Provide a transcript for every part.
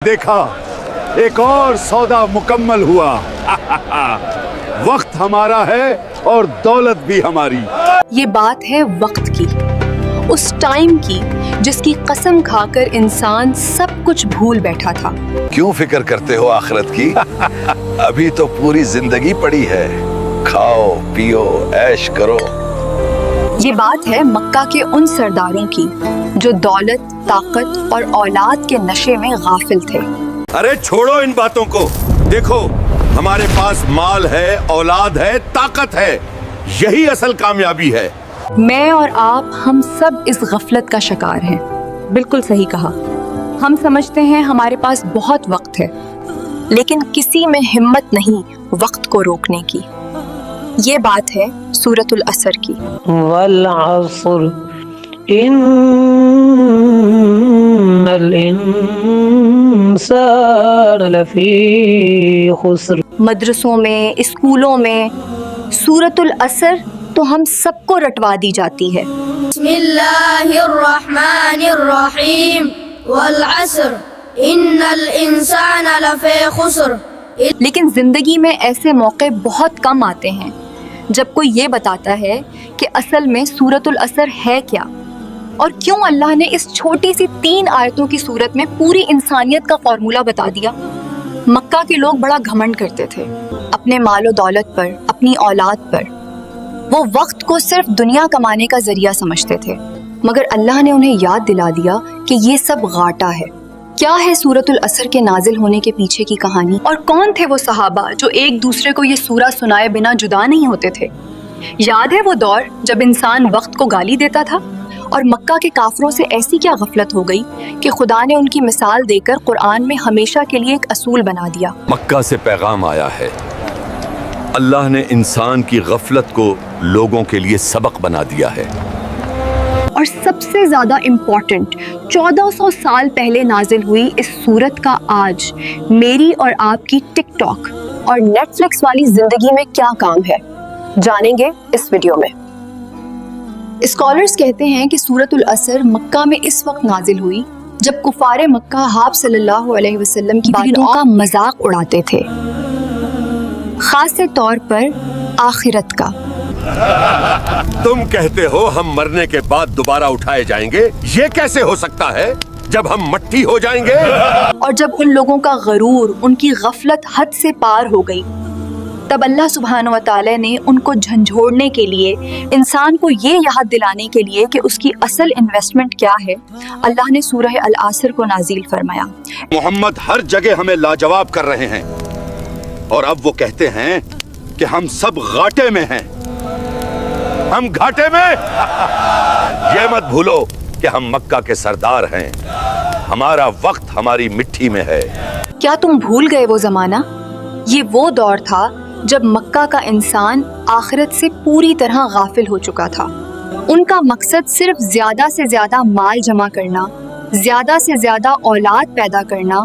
دیکھا ایک اور سودا مکمل ہوا وقت ہمارا ہے اور دولت بھی ہماری۔ یہ بات ہے وقت کی، اس ٹائم کی جس کی قسم کھا کر انسان سب کچھ بھول بیٹھا تھا۔ کیوں فکر کرتے ہو آخرت کی؟ ابھی تو پوری زندگی پڑی ہے، کھاؤ پیو عیش کرو۔ یہ بات ہے مکہ کے ان سرداروں کی جو دولت، طاقت اور اولاد کے نشے میں غافل تھے۔ ارے چھوڑو ان باتوں کو، دیکھو ہمارے پاس مال ہے، اولاد ہے، طاقت ہے، یہی اصل کامیابی ہے۔ میں اور آپ ہم سب اس غفلت کا شکار ہیں۔ بالکل صحیح کہا۔ ہم سمجھتے ہیں ہمارے پاس بہت وقت ہے، لیکن کسی میں ہمت نہیں وقت کو روکنے کی۔ یہ بات ہے سورۃ العصر کی۔ والعصر ان الانسان لفی خسر۔ مدرسوں میں، اسکولوں میں سورۃ العصر تو ہم سب کو رٹوا دی جاتی ہے۔ بسم اللہ الرحمن الرحیم والعصر ان الانسان لفی خسر۔ لیکن زندگی میں ایسے موقع بہت کم آتے ہیں جب کوئی یہ بتاتا ہے کہ اصل میں سورۃ العصر ہے کیا، اور کیوں اللہ نے اس چھوٹی سی 3 آیتوں کی صورت میں پوری انسانیت کا فارمولہ بتا دیا۔ مکہ کے لوگ بڑا گھمنڈ کرتے تھے اپنے مال و دولت پر، اپنی اولاد پر۔ وہ وقت کو صرف دنیا کمانے کا ذریعہ سمجھتے تھے، مگر اللہ نے انہیں یاد دلا دیا کہ یہ سب گھاٹا ہے۔ کیا ہے سورۃ العصر کے نازل ہونے کے پیچھے کی کہانی، اور کون تھے وہ صحابہ جو ایک دوسرے کو یہ سورہ سنائے بنا جدا نہیں ہوتے تھے؟ یاد ہے وہ دور جب انسان وقت کو گالی دیتا تھا؟ اور مکہ کے کافروں سے ایسی کیا غفلت ہو گئی کہ خدا نے ان کی مثال دے کر قرآن میں ہمیشہ کے لیے ایک اصول بنا دیا۔ مکہ سے پیغام آیا ہے، اللہ نے انسان کی غفلت کو لوگوں کے لیے سبق بنا دیا ہے۔ اور سب سے زیادہ امپورٹنٹ، 1400 سال پہلے نازل ہوئی اس سورت کا آج میری اور آپ کی ٹک ٹاک اور نیٹ فلکس والی زندگی میں کیا کام ہے، جانیں گے اس ویڈیو میں۔ اسکالرز کہتے ہیں کہ سورۃ العصر مکہ میں اس وقت نازل ہوئی جب کفار مکہ آپ صلی اللہ علیہ وسلم کی باتوں کا مذاق اڑاتے تھے، خاص طور پر آخرت کا۔ تم کہتے ہو ہم مرنے کے بعد دوبارہ اٹھائے جائیں گے، یہ کیسے ہو سکتا ہے جب ہم مٹی ہو جائیں گے؟ اور جب ان لوگوں کا غرور، ان کی غفلت حد سے پار ہو گئی، تب اللہ سبحانہ و تعالی نے ان کو جھنجھوڑنے کے لیے، انسان کو یہ یاد دلانے کے لیے کہ اس کی اصل انویسٹمنٹ کیا ہے، اللہ نے سورہ العصر کو نازل فرمایا۔ محمد ہر جگہ ہمیں لاجواب کر رہے ہیں، اور اب وہ کہتے ہیں کہ ہم سب گھاٹے میں ہیں۔ ہم گھاٹے میں؟ یہ مت بھولو کہ ہم مکہ کے سردار ہیں، ہمارا وقت ہماری مٹھی میں ہے۔ کیا تم بھول گئے وہ زمانہ؟ یہ وہ دور تھا جب مکہ کا انسان آخرت سے پوری طرح غافل ہو چکا تھا۔ ان کا مقصد صرف زیادہ سے زیادہ مال جمع کرنا، زیادہ سے زیادہ اولاد پیدا کرنا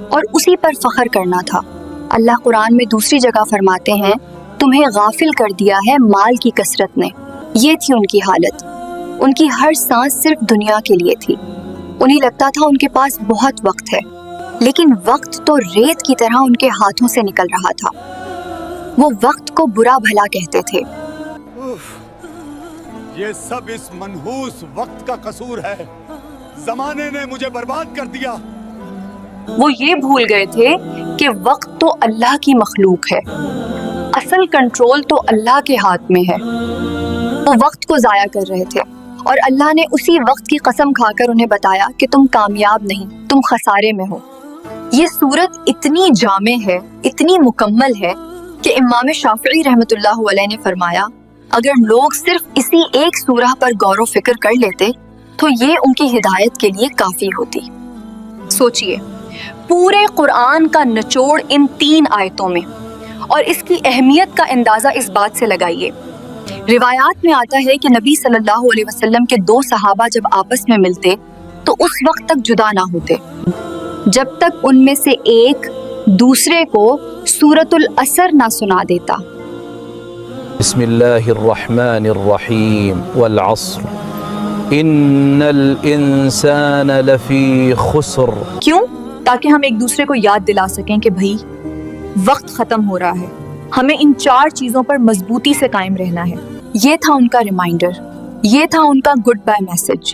اور اسی پر فخر کرنا تھا۔ اللہ قرآن میں دوسری جگہ فرماتے ہیں، تمہیں غافل کر دیا ہے مال کی کثرت نے۔ یہ تھی ان کی حالت، ان کی ہر سانس صرف دنیا کے لیے تھی۔ انہیں لگتا تھا ان کے پاس بہت وقت ہے، لیکن وقت تو ریت کی طرح ان کے ہاتھوں سے نکل رہا تھا۔ وہ وقت کو برا بھلا کہتے تھے۔ یہ سب اس منحوس وقت کا قصور ہے، زمانے نے مجھے برباد کر دیا۔ وہ یہ بھول گئے تھے کہ وقت تو اللہ کی مخلوق ہے، اصل کنٹرول تو اللہ کے ہاتھ میں ہے۔ وہ وقت کو ضائع کر رہے تھے، اور اللہ نے اسی وقت کی قسم کھا کر انہیں بتایا کہ تم کامیاب نہیں، تم خسارے میں ہو۔ یہ سورت اتنی جامع ہے، اتنی مکمل ہے کہ امام شافعی رحمۃ اللہ علیہ نے فرمایا، اگر لوگ صرف اسی ایک سورہ پر غور و فکر کر لیتے تو یہ ان کی ہدایت کے لیے کافی ہوتی۔ سوچئے، پورے قرآن کا نچوڑ ان 3 آیتوں میں، اور اس کی اہمیت کا اندازہ اس بات سے لگائیے۔ روایات میں آتا ہے کہ نبی صلی اللہ علیہ وسلم کے 2 صحابہ جب آپس میں ملتے تو اس وقت تک جدا نہ ہوتے جب تک ان میں سے ایک دوسرے کو سورۃ العصر نہ سنا دیتا۔ بسم اللہ الرحمن الرحیم والعصر ان الانسان لفی خسر۔ کیوں؟ تاکہ ہم ایک دوسرے کو یاد دلا سکیں کہ بھائی وقت ختم ہو رہا ہے، ہمیں ان 4 چیزوں پر مضبوطی سے قائم رہنا ہے۔ یہ تھا ان کا ریمائنڈر، یہ تھا ان کا گڈ بائی میسج،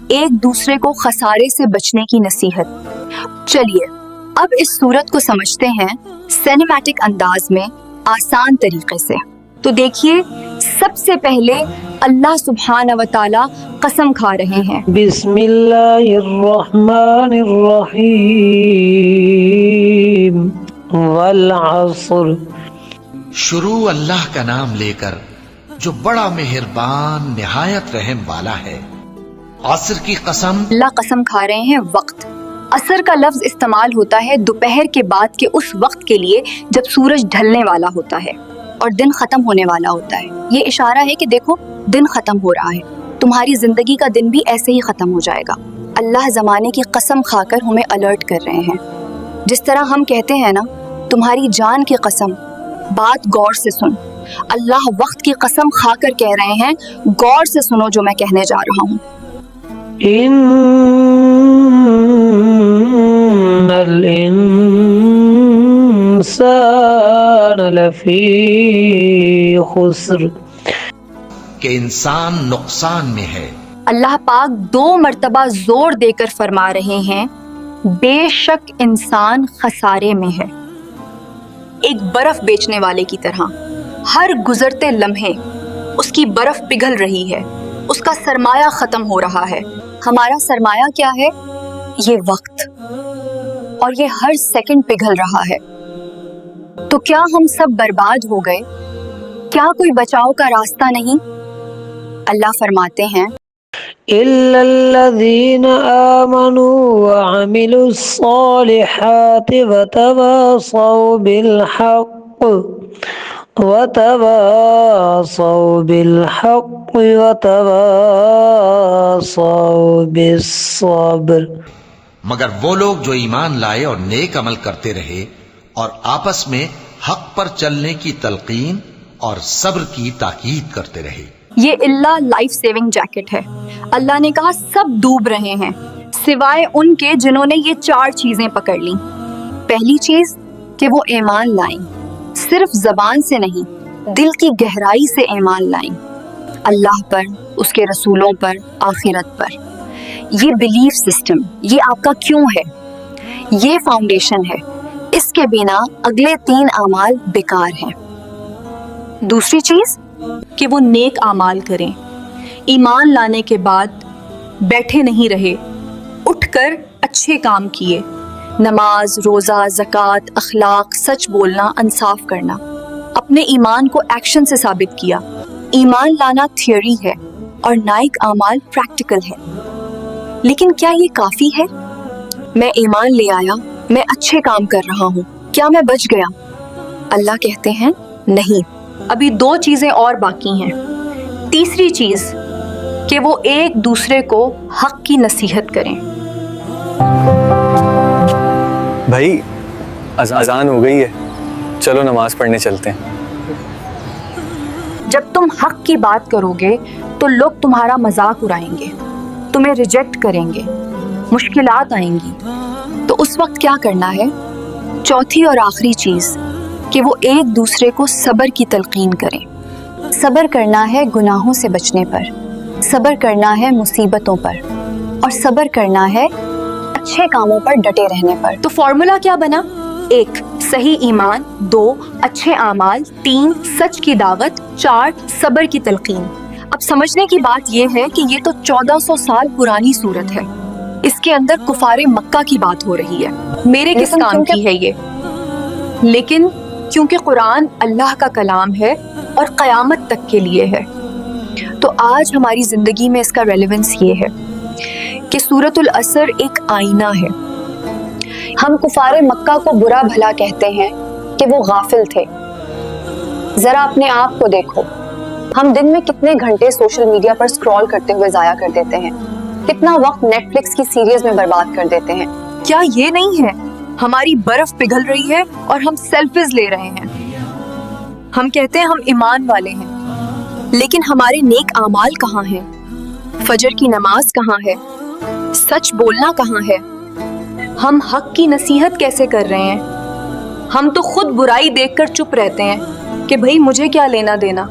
ایک دوسرے کو خسارے سے بچنے کی نصیحت۔ چلیے اب اس صورت کو سمجھتے ہیں سینیمیٹک انداز میں، آسان طریقے سے۔ تو دیکھیے، سب سے پہلے اللہ سبحانہ و تعالی قسم کھا رہے ہیں، بسم اللہ الرحمن الرحیم والعصر، شروع اللہ کا نام لے کر جو بڑا مہربان نہایت رحم والا ہے۔ عصر کی قسم، اللہ قسم کھا رہے ہیں وقت۔ عصر کا لفظ استعمال ہوتا ہے دوپہر کے بعد کے اس وقت کے لیے جب سورج ڈھلنے والا ہوتا ہے اور دن ختم ہونے والا ہوتا ہے۔ یہ اشارہ ہے کہ دیکھو دن ختم ہو رہا ہے، تمہاری زندگی کا دن بھی ایسے ہی ختم ہو جائے گا۔ اللہ زمانے کی قسم کھا کر ہمیں الرٹ کر رہے ہیں، جس طرح ہم کہتے ہیں نا، تمہاری جان کی قسم، بات غور سے سن۔ اللہ وقت کی قسم کھا کر کہہ رہے ہیں، غور سے سنو جو میں کہنے جا رہا ہوں۔ ان الانسان لفی خسر، کہ انسان نقصان میں ہے۔ اللہ پاک 2 مرتبہ زور دے کر فرما رہے ہیں، بے شک انسان خسارے میں ہے۔ ایک برف بیچنے والے کی طرح ہر گزرتے لمحے اس کی برف پگھل رہی ہے، اس کا سرمایہ ختم ہو رہا ہے۔ ہمارا سرمایہ کیا ہے؟ یہ وقت، اور یہ ہر سیکنڈ پگھل رہا ہے۔ تو کیا ہم سب برباد ہو گئے؟ کیا کوئی بچاؤ کا راستہ نہیں؟ اللہ فرماتے ہیں، إلا الذين آمنوا وعملوا الصالحات وتواصوا بالحق وتواصوا بالصبر، مگر وہ لوگ جو ایمان لائے اور نیک عمل کرتے رہے اور آپس میں حق پر چلنے کی تلقین اور صبر کی تاکید کرتے رہے۔ یہ اللہ لائف سیونگ جیکٹ ہے۔ اللہ نے کہا سب ڈوب رہے ہیں سوائے ان کے جنہوں نے یہ 4 چیزیں پکڑ لیں۔ پہلی چیز کہ وہ ایمان لائیں، صرف زبان سے نہیں، دل کی گہرائی سے ایمان لائیں، اللہ پر، اس کے رسولوں پر، آخرت پر۔ یہ بلیف سسٹم، یہ آپ کا کیوں ہے، یہ فاؤنڈیشن ہے، اس کے بنا اگلے 3 اعمال بیکار ہیں۔ دوسری چیز کہ وہ نیک اعمال کریں، ایمان لانے کے بعد بیٹھے نہیں رہے، اٹھ کر اچھے کام کیے، نماز، روزہ، زکوٰۃ، اخلاق، سچ بولنا، انصاف کرنا، اپنے ایمان کو ایکشن سے ثابت کیا۔ ایمان لانا تھیوری ہے اور نیک اعمال پریکٹیکل ہے۔ لیکن کیا یہ کافی ہے؟ میں ایمان لے آیا، میں اچھے کام کر رہا ہوں، کیا میں بچ گیا؟ اللہ کہتے ہیں نہیں، ابھی 2 چیزیں اور باقی ہیں۔ تیسری چیز کہ وہ ایک دوسرے کو حق کی نصیحت کریں۔ بھائی اذان ہو گئی ہے، چلو نماز پڑھنے چلتے ہیں۔ جب تم حق کی بات کرو گے تو لوگ تمہارا مذاق اڑائیں گے، تمہیں ریجیکٹ کریں گے، مشکلات آئیں گی۔ تو اس وقت کیا کرنا ہے؟ چوتھی اور آخری چیز کہ وہ ایک دوسرے کو صبر کی تلقین کریں۔ صبر کرنا ہے گناہوں سے بچنے پر، صبر کرنا ہے مصیبتوں پر، اور صبر کرنا ہے اچھے کاموں پر ڈٹے رہنے پر۔ تو فارمولا کیا بنا؟ 1 صحیح ایمان، 2 اچھے اعمال، 3 سچ کی دعوت، 4 صبر کی تلقین۔ اب سمجھنے کی بات یہ ہے کہ یہ تو 1400 سال پرانی صورت ہے، اس کے اندر کفار مکہ کی بات ہو رہی ہے، میرے کس کام کی ہے یہ؟ لیکن کیونکہ قرآن اللہ کا کلام ہے اور قیامت تک کے لیے ہے، تو آج ہماری زندگی میں اس کا ریلیونس یہ ہے کہ سورۃ العصر ایک آئینہ ہے۔ ہم کفار مکہ کو برا بھلا کہتے ہیں کہ وہ غافل تھے۔ ذرا اپنے آپ کو دیکھو، ہم دن میں کتنے گھنٹے سوشل میڈیا پر سکرول کرتے ہوئے ضائع کر دیتے ہیں، کتنا وقت نیٹ فلکس کی سیریز میں برباد کر دیتے ہیں۔ کیا یہ نہیں ہے ہماری برف پگھل رہی ہے اور ہم سیلفیز لے رہے ہیں؟ ہم کہتے ہیں ہم ایمان والے ہیں، لیکن ہمارے نیک اعمال کہاں ہیں؟ فجر کی نماز کہاں ہے؟ سچ بولنا کہاں ہے؟ ہم حق کی نصیحت کیسے کر رہے ہیں؟ ہم تو خود برائی دیکھ کر چپ رہتے ہیں کہ بھئی مجھے کیا لینا دینا.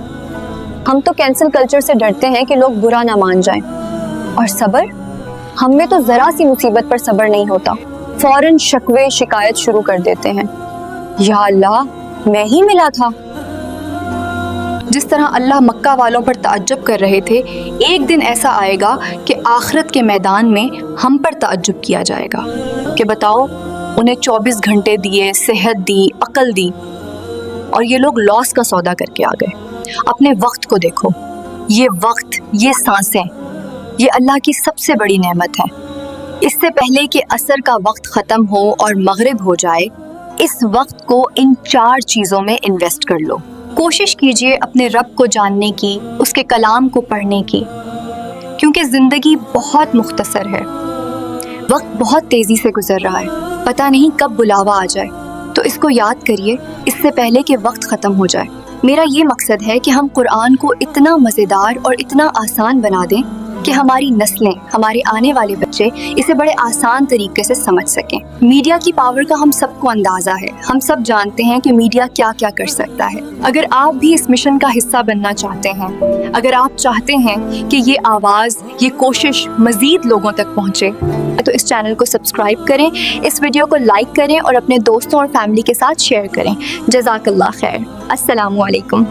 ہم تو کینسل کلچر سے ڈرتے ہیں کہ لوگ برا نہ مان جائیں. اور صبر؟ ہم میں تو ذرا سی مصیبت پر صبر نہیں ہوتا، فوراً شکوے شکایت شروع کر دیتے ہیں. یا اللہ، میں ہی ملا تھا. جس طرح اللہ مکہ والوں پر تعجب کر رہے تھے، ایک دن ایسا آئے گا کہ آخرت کے میدان میں ہم پر تعجب کیا جائے گا کہ بتاؤ، انہیں 24 گھنٹے دیے، صحت دی، عقل دی، اور یہ لوگ لاس کا سودا کر کے آ گئے. اپنے وقت کو دیکھو، یہ وقت، یہ سانسیں، یہ اللہ کی سب سے بڑی نعمت ہے. اس سے پہلے کہ عصر کا وقت ختم ہو اور مغرب ہو جائے، اس وقت کو ان 4 چیزوں میں انویسٹ کر لو. کوشش کیجئے اپنے رب کو جاننے کی، اس کے کلام کو پڑھنے کی، کیونکہ زندگی بہت مختصر ہے. وقت بہت تیزی سے گزر رہا ہے، پتہ نہیں کب بلاوا آ جائے. تو اس کو یاد کریے اس سے پہلے کہ وقت ختم ہو جائے. میرا یہ مقصد ہے کہ ہم قرآن کو اتنا مزیدار اور اتنا آسان بنا دیں کہ ہماری نسلیں، ہمارے آنے والے بچے اسے بڑے آسان طریقے سے سمجھ سکیں. میڈیا کی پاور کا ہم سب کو اندازہ ہے، ہم سب جانتے ہیں کہ میڈیا کیا کیا کر سکتا ہے. اگر آپ بھی اس مشن کا حصہ بننا چاہتے ہیں، اگر آپ چاہتے ہیں کہ یہ آواز، یہ کوشش مزید لوگوں تک پہنچے، تو اس چینل کو سبسکرائب کریں، اس ویڈیو کو لائک کریں اور اپنے دوستوں اور فیملی کے ساتھ شیئر کریں. جزاک اللہ خیر. السلام علیکم.